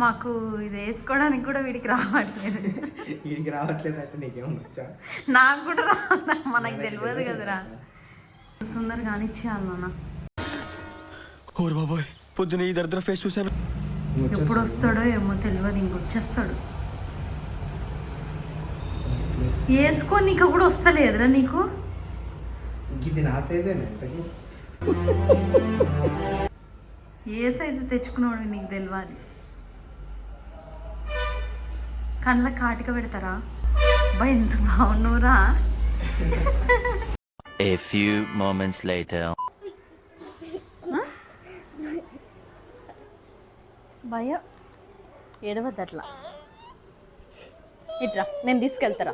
మాకు ఇది వేసుకోవడానికి కూడా వీడికి రావట్లేదు. వీడికి రావట్లేదు అంటే నీకేమన్నా వచ్చా? నాకు కూడా రా, మనకు తెలియదు కదరా. తొందరగా కానిచ్చేయాలి నాన్న. ఓర్ బాబోయ్, పొద్దున ఈ దరిద్ర ఫేస్ చూశాను. ఎప్పుడు వస్తాడో ఏమో తెలియదు, ఇంకొచ్చేస్తాడు. వేసుకోనీక కూడా వస్తలేదురా నీకు. ఇది నా సైజేనా ఇంతకీ? ఏ సైజు తెచ్చుకున్నాడు నీకు తెలియాలి. కళ్ళ కాటిక పెడతారా? బా ఎంత బాగున్నావురా. A few moments later. భయ ఏడవద్దు అట్లా. ఇట్రా, నేను తీసుకెళ్తారా.